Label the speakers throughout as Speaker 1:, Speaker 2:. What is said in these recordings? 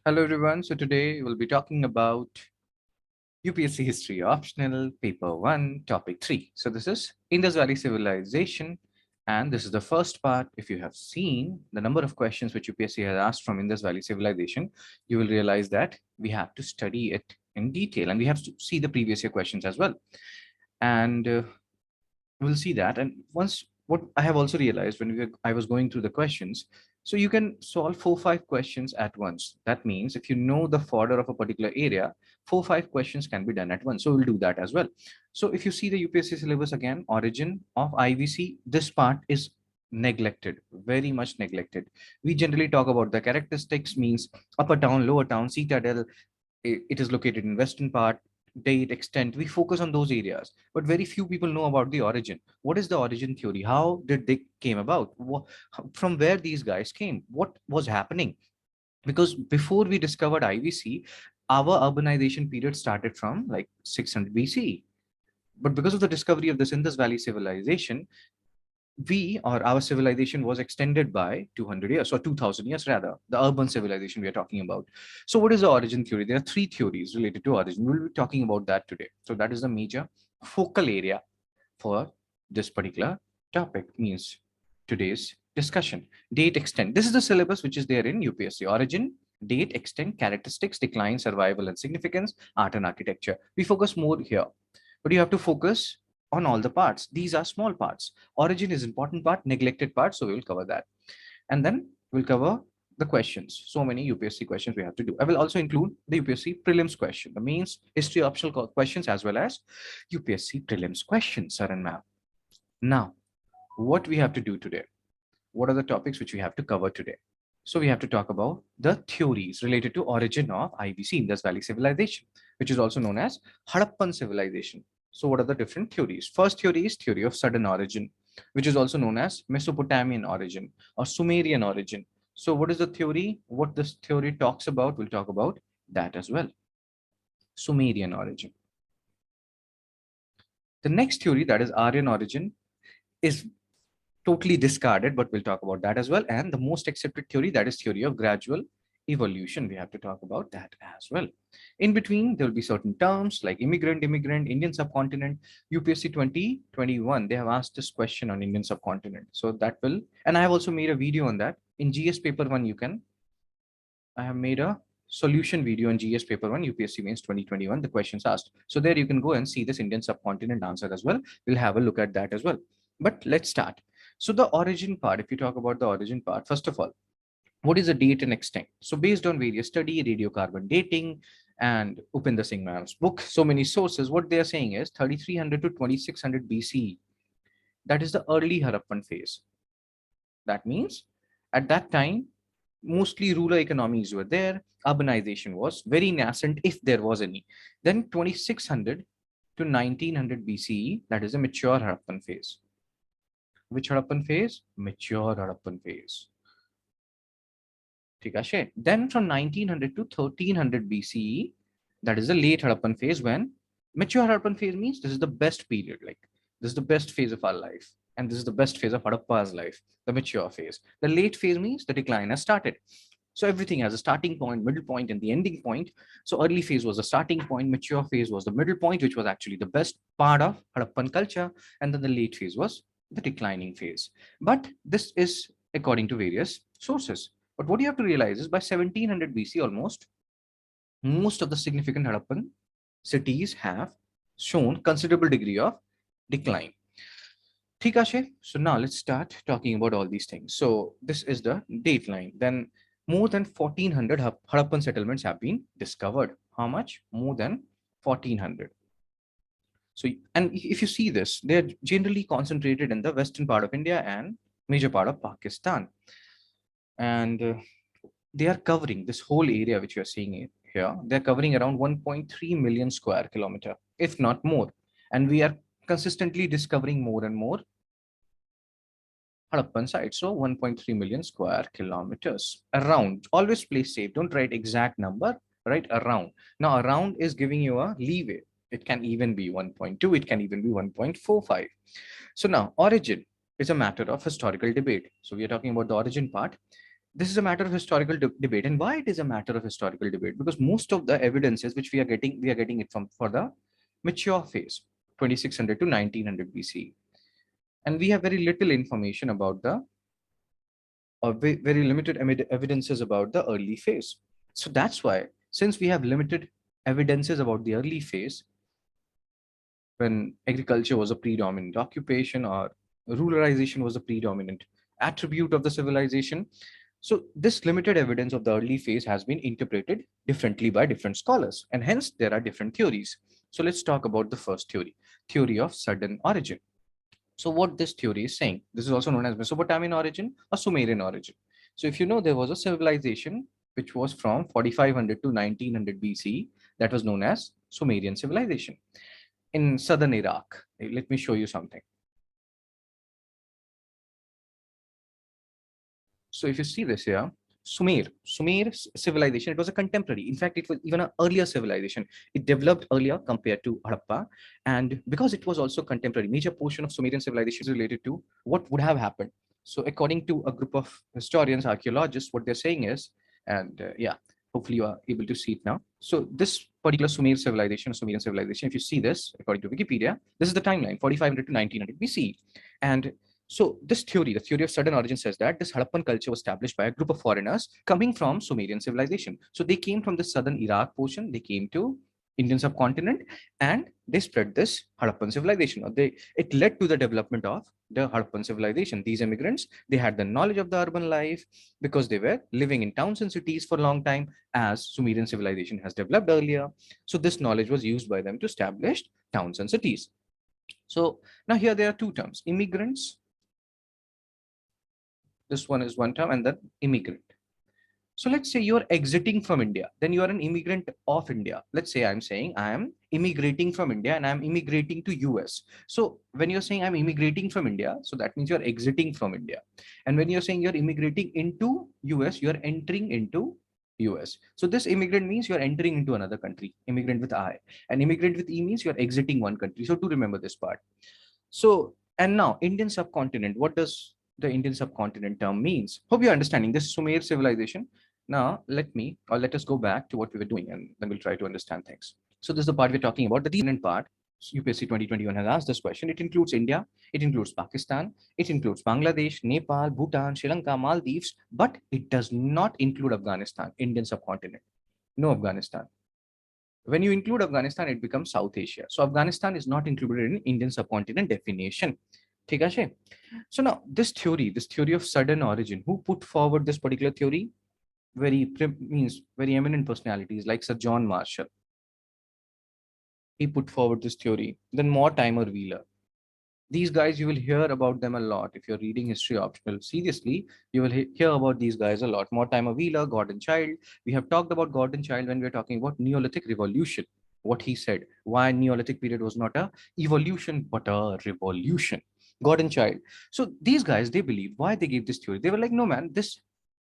Speaker 1: Hello everyone. So today we'll be talking about UPSC History Optional Paper 1 Topic 3. So this is Indus Valley Civilization, and this is the first part. If you have seen the number of questions which UPSC has asked from Indus Valley Civilization, you will realize that we have to study it in detail and we have to see the previous year questions as well. And we'll see that. And once what I have also realized when I was going through the questions, so you can solve 4 5 questions at once. That means if you know the fodder of a particular area, 4 5 questions can be done at once. So we'll do that as well. So if you see the UPSC syllabus again, origin of IVC, this part is neglected, very much neglected. We generally talk about the characteristics, means upper town, lower town, citadel. It is located in western part, date, extent. We focus on those areas, but very few people know about the origin. What is the origin theory? How did they came about? From where these guys came? What was happening? Because before we discovered IVC, our urbanization period started from like 600 BC. But because of the discovery of this Indus Valley civilization, we or our civilization was extended by 200 years or 2000 years rather, the urban civilization we are talking about. So what is the origin theory? There are three theories related to origin. We'll be talking about that today. So that is the major focal area for this particular topic, means today's discussion. Date, extent. This is the syllabus which is there in UPSC. Origin, date, extent, characteristics, decline, survival and significance, art and architecture. We focus more here, but you have to focus on all the parts. These are small parts. Origin is important part, neglected part, so we will cover that. And then we'll cover the questions. So many UPSC questions we have to do. I will also include the UPSC prelims question, the means history optional questions, as well as UPSC prelims questions, sir and ma'am. Now, what we have to do today? What are the topics which we have to cover today? So we have to talk about the theories related to origin of IVC, Indus Valley Civilization, which is also known as Harappan Civilization. So what are the different theories? First theory is theory of sudden origin, which is also known as Mesopotamian origin or Sumerian origin. So what is the theory? What this theory talks about, we'll talk about that as well. Sumerian origin. The next theory, that is Aryan origin, is totally discarded, but we'll talk about that as well. And the most accepted theory, that is theory of gradual evolution. We have to talk about that as well. In between, there will be certain terms like immigrant, Indian subcontinent. UPSC 2021, they have asked this question on Indian subcontinent. So that will, and I have also made a video on that. In GS paper 1, I have made a solution video on GS paper 1, UPSC mains 2021, the questions asked. So there you can go and see this Indian subcontinent answer as well. We'll have a look at that as well. But let's start. So the origin part, if you talk about the origin part, first of all, what is the date and extent? So based on various study, radiocarbon dating, and Upinder Singh ma'am's book, so many sources, what they are saying is 3300 to 2600 BCE. That is the early Harappan phase. That means at that time, mostly rural economies were there. Urbanization was very nascent, if there was any. Then 2600 to 1900 BCE, that is a mature Harappan phase. Which Harappan phase? Mature Harappan phase. Then from 1900 to 1300 BCE, that is the late Harappan phase, when mature Harappan phase means this is the best period, like this is the best phase of our life. And this is the best phase of Harappa's life, the mature phase. The late phase means the decline has started. So everything has a starting point, middle point, and the ending point. So early phase was the starting point, mature phase was the middle point, which was actually the best part of Harappan culture. And then the late phase was the declining phase. But this is according to various sources. But what you have to realize is by 1700 BC almost, most of the significant Harappan cities have shown considerable degree of decline. So now let's start talking about all these things. So this is the date line. Then more than 1400 Harappan settlements have been discovered. How much? More than 1400. So, and if you see this, they're generally concentrated in the western part of India and major part of Pakistan. And they are covering this whole area which you're seeing here. They're covering around 1.3 million square kilometer, if not more. And we are consistently discovering more and more Harappan sites. So 1.3 million square kilometers around. Always play safe. Don't write exact number, write around. Now around is giving you a leeway. It can even be 1.2. It can even be 1.45. So now origin is a matter of historical debate. So we are talking about the origin part. this is a matter of historical debate. And why it is a matter of historical debate? Because most of the evidences which we are getting it from for the mature phase, 2600 to 1900 BC. And we have very little information about the, or very limited evidences about the early phase. So that's why, since we have limited evidences about the early phase, when agriculture was a predominant occupation or ruralization was a predominant attribute of the civilization, so this limited evidence of the early phase has been interpreted differently by different scholars, and hence there are different theories. So let's talk about the first theory, theory of sudden origin. So what this theory is saying, this is also known as Mesopotamian origin or Sumerian origin. So if you know, there was a civilization which was from 4500 to 1900 BC that was known as Sumerian civilization in southern Iraq. Let me show you something. So if you see this here, Sumer civilization, it was a contemporary. In fact, it was even an earlier civilization. It developed earlier compared to Harappa. And because it was also contemporary, major portion of Sumerian civilization is related to what would have happened. So according to a group of historians, archaeologists, what they're saying is, and yeah, hopefully you are able to see it now. So this particular Sumerian civilization, if you see this, according to Wikipedia, this is the timeline, 4500 to 1900 BC. And so this theory, the theory of sudden origin, says that this Harappan culture was established by a group of foreigners coming from Sumerian civilization. So they came from the southern Iraq portion, they came to Indian subcontinent, and they spread this Harappan civilization. Or it led to the development of the Harappan civilization. These immigrants, they had the knowledge of the urban life because they were living in towns and cities for a long time, as Sumerian civilization has developed earlier. So this knowledge was used by them to establish towns and cities. So now here there are two terms, immigrants. This one is one term, and then immigrant. So let's say you're exiting from India, then you are an immigrant of India. Let's say I'm saying I am immigrating from India and I'm immigrating to US. So when you're saying I'm immigrating from India, so that means you're exiting from India. And when you're saying you're immigrating into US, you're entering into US. So this immigrant means you're entering into another country, immigrant with I. And immigrant with E means you're exiting one country. So to remember this part. So, and now Indian subcontinent, what does the Indian subcontinent term means? Hope you're understanding this Sumer civilization. Now, let us go back to what we were doing, and then we'll try to understand things. So this is the part we're talking about, the continent part. UPSC 2021 has asked this question. It includes India, it includes Pakistan, it includes Bangladesh, Nepal, Bhutan, Sri Lanka, Maldives, but it does not include Afghanistan, Indian subcontinent. No Afghanistan. When you include Afghanistan, it becomes South Asia. So Afghanistan is not included in Indian subcontinent definition. So now this theory of sudden origin, who put forward this particular theory? Very eminent personalities like Sir John Marshall. He put forward this theory. Then Mortimer Wheeler. These guys, you will hear about them a lot. If you're reading history optional seriously, you will hear about these guys a lot. Mortimer Wheeler, Gordon Child. We have talked about Gordon Child when we were talking about Neolithic revolution. What he said, why Neolithic period was not a evolution, but a revolution. Gordon Child. So these guys, they believe, why they gave this theory. They were like, no man, this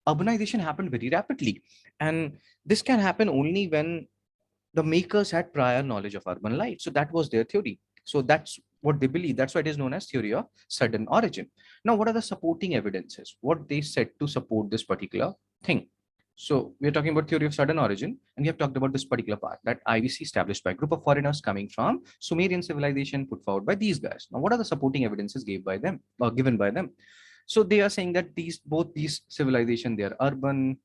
Speaker 1: urbanization happened very rapidly. And this can happen only when the makers had prior knowledge of urban life. So that was their theory. So that's what they believe. That's why it is known as theory of sudden origin. Now, what are the supporting evidences? What they said to support this particular thing? So we're talking about theory of sudden origin, and we have talked about this particular part, that IVC established by a group of foreigners coming from Sumerian civilization, put forward by these guys. Now, what are the supporting evidences given by them? So they are saying that both these civilizations, they are urban.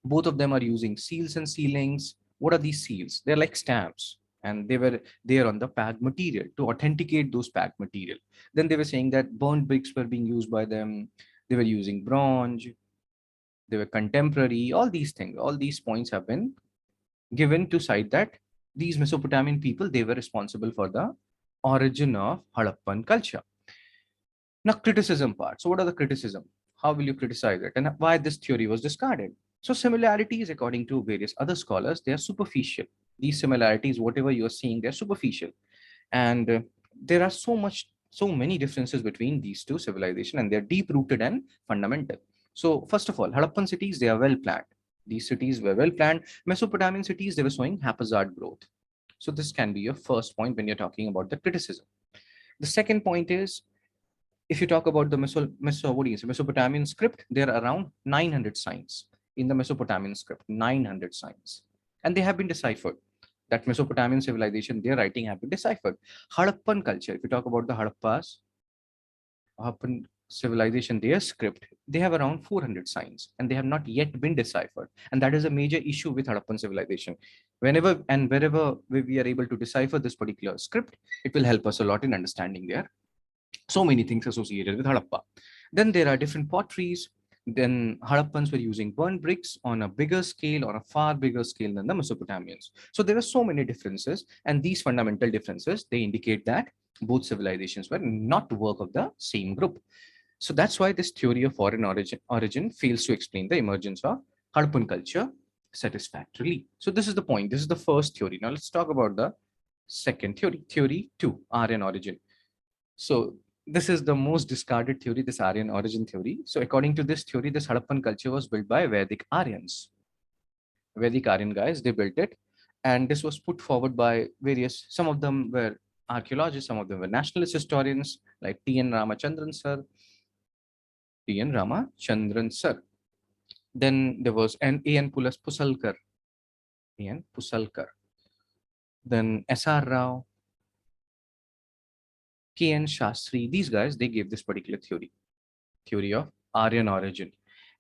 Speaker 1: Both of them are using seals and sealings. What are these seals? They're like stamps, and they were there on the packed material to authenticate those packed material. Then they were saying that burnt bricks were being used by them. They were using bronze. They were contemporary. All these things, all these points have been given to cite that these Mesopotamian people, they were responsible for the origin of Harappan culture. Now, criticism part. So what are the criticism? How will you criticize it, and why this theory was discarded? So similarities, according to various other scholars, they are superficial. These similarities, whatever you are seeing, they're superficial. And there are so many differences between these two civilizations, and they're deep rooted and fundamental. So first of all, Harappan cities, they are well planned. These cities were well planned. Mesopotamian cities, they were showing haphazard growth. So this can be your first point when you're talking about the criticism. The second point is If you talk about the Mesopotamian script, there are around 900 signs in the Mesopotamian script, 900 signs. And they have been deciphered. That Mesopotamian civilization, their writing have been deciphered. Harappan culture, if you talk about the Harappan civilization, their script, they have around 400 signs and they have not yet been deciphered. And that is a major issue with Harappan civilization. Whenever and wherever we are able to decipher this particular script, it will help us a lot in understanding their so many things associated with Harappa. Then there are different potteries. Then Harappans were using burnt bricks on a bigger scale, on a far bigger scale than the Mesopotamians. So there are so many differences, and these fundamental differences, they indicate that both civilizations were not work of the same group. So that's why this theory of foreign origin fails to explain the emergence of Harappan culture satisfactorily. So this is the point. This is the first theory. Now let's talk about the second theory, theory 2, Aryan origin. So this is the most discarded theory, this Aryan origin theory. So according to this theory, this Harappan culture was built by Vedic Aryans. Vedic Aryan guys, they built it. And this was put forward by various, some of them were archaeologists, some of them were nationalist historians like T.N. Ramachandran sir. T.N. Ramachandran sir. Then there was A.N. Pusalkar. A.N. Pusalkar. Then S.R. Rao. K.N. Shastri. These guys, they gave this particular theory of Aryan origin.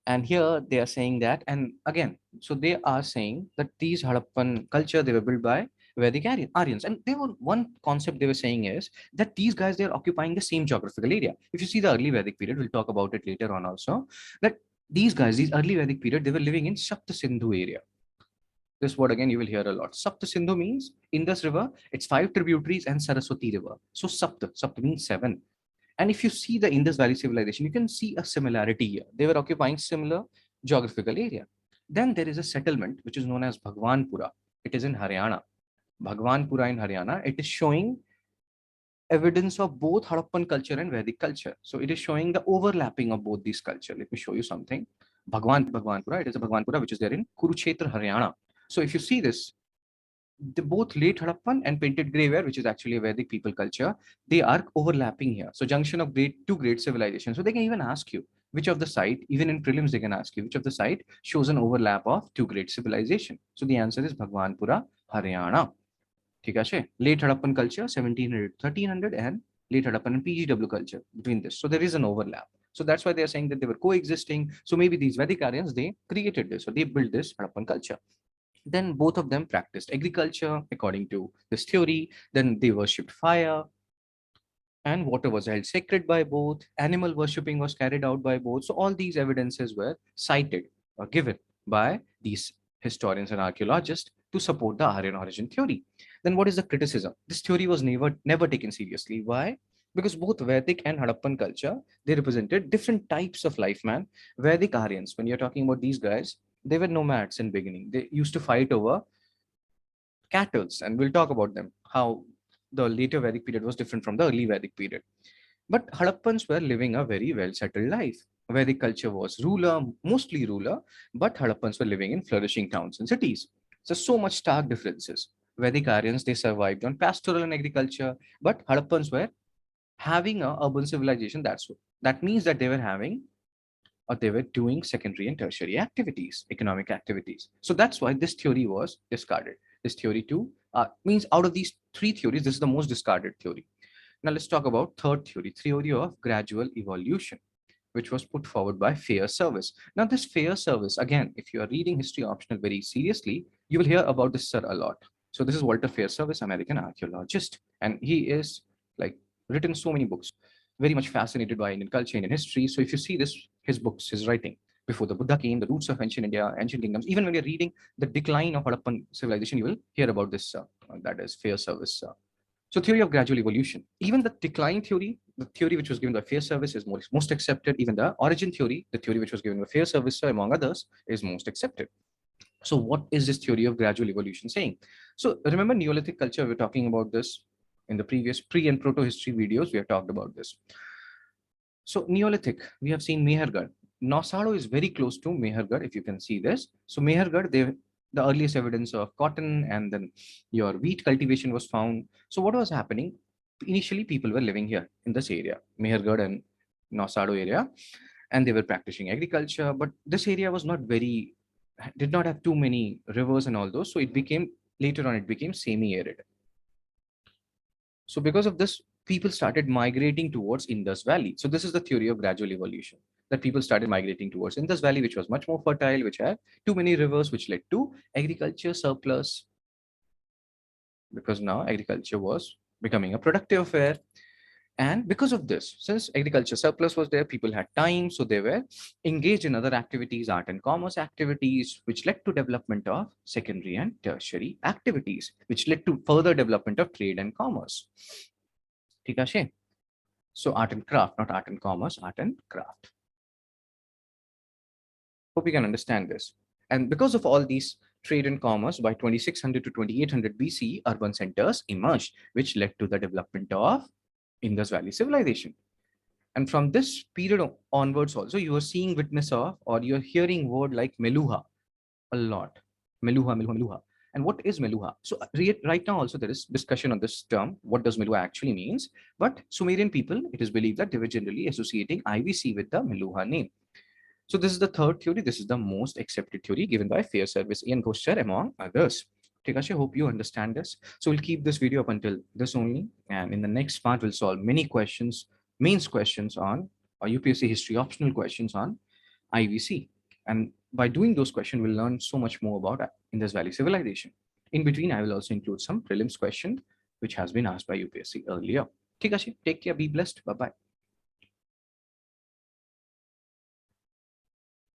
Speaker 1: And here they are saying that, and again, so they are saying that these Harappan culture, they were built by Vedic Aryans. And they were, one concept they were saying is that these guys, they're occupying the same geographical area. If you see the early Vedic period, we'll talk about it later on also, that these guys, these early Vedic period, they were living in Sapta Sindhu area. This word again you will hear a lot. Sapta Sindhu means Indus River, it's 5 tributaries and Saraswati River. So Sapta means 7. And if you see the Indus Valley civilization, you can see a similarity here. They were occupying similar geographical area. Then there is a settlement which is known as Bhagwanpura. It is in Haryana. Bhagwanpura in Haryana. It is showing evidence of both Harappan culture and Vedic culture. So it is showing the overlapping of both these culture. Let me show you something. Bhagwanpura, it is a Bhagwanpura which is there in Kurukshetra, Haryana. So if you see this, the both late Harappan and painted grey ware, which is actually a Vedic people culture, they are overlapping here. So junction of two great civilizations. So they can even ask you which of the site, even in prelims, they can ask you which of the site shows an overlap of two great civilization. So the answer is Bhagwanpura, Haryana. Late Harappan culture, 1700, 1300, and late Harappan and PGW culture between this. So there is an overlap. So that's why they are saying that they were coexisting. So maybe these Vedic Aryans, they created this, or they built this Harappan culture. Then both of them practiced agriculture according to this theory. Then they worshipped fire, and water was held sacred by both. Animal worshipping was carried out by both. So all these evidences were cited or given by these historians and archaeologists to support the Aryan origin theory. Then what is the criticism? This theory was never taken seriously. Why? Because both Vedic and Harappan culture, they represented different types of life, man. Vedic Aryans, when you're talking about these guys, they were nomads in beginning. They used to fight over cattle, and we'll talk about them, how the later Vedic period was different from the early Vedic period. But Harappans were living a very well-settled life. Vedic culture was mostly ruler, but Harappans were living in flourishing towns and cities. So much stark differences. Vedic Aryans, they survived on pastoral and agriculture, but Harappans were having an urban civilization. That means that they were having, or they were doing secondary and tertiary activities, economic activities. So that's why this theory was discarded. This theory too means out of these three theories, this is the most discarded theory. Now let's talk about third theory of gradual evolution, which was put forward by Fair Service. Now this Fair Service, again, if you are reading history optional very seriously, you will hear about this sir a lot. So this is Walter Fair Service, American archaeologist, and he is like written so many books, very much fascinated by Indian culture, Indian history. So if you see this, his books, his writing, Before the Buddha Came, The Roots of Ancient India, Ancient Kingdoms, even when you're reading The Decline of Harappan Civilization, you will hear about this, that is Fair Service. So theory of gradual evolution, even the decline theory, the theory which was given by Fair Service is most accepted. Even the origin theory, the theory which was given by Fair Service, among others, is most accepted. So what is this theory of gradual evolution saying? So remember Neolithic culture, we're talking about this in the previous pre and proto history videos, we have talked about this. So Neolithic, we have seen Mehergarh. Nausado is very close to Mehergarh, if you can see this. So Mehergarh, the earliest evidence of cotton and then your wheat cultivation was found. So what was happening? Initially, people were living here in this area, Mehergarh and Nosado area, and they were practicing agriculture. But this area was not very, did not have too many rivers and all those. So it became, later on, it became semi-arid. So because of this, people started migrating towards Indus Valley. So this is the theory of gradual evolution, that people started migrating towards Indus Valley, which was much more fertile, which had too many rivers, which led to agriculture surplus, because now agriculture was becoming a productive affair. And because of this, since agriculture surplus was there, people had time, so they were engaged in other activities, art and commerce activities, which led to development of secondary and tertiary activities, which led to further development of trade and commerce. ठीक है? So art and craft, not art and commerce, art and craft. Hope you can understand this. And because of all these trade and commerce, by 2600 to 2800 BC, urban centers emerged, which led to the development of Indus Valley civilization. And from this period onwards also, you are seeing witness of, or you're hearing word like Meluhha a lot. Meluhha, Meluhha, Meluhha. And what is Meluhha? So right now also there is discussion on this term. What does Meluhha actually means? But Sumerian people, it is believed that they were generally associating IVC with the Meluhha name. So this is the third theory. This is the most accepted theory given by Fair Service and Gosher, among others. I hope you understand this. So we'll keep this video up until this only. And in the next part, we'll solve many questions, mains questions on, or UPSC history optional questions on IVC. And by doing those questions, we'll learn so much more about Indus Valley civilization. In between, I will also include some prelims question, which has been asked by UPSC earlier. Take care, be blessed. Bye-bye.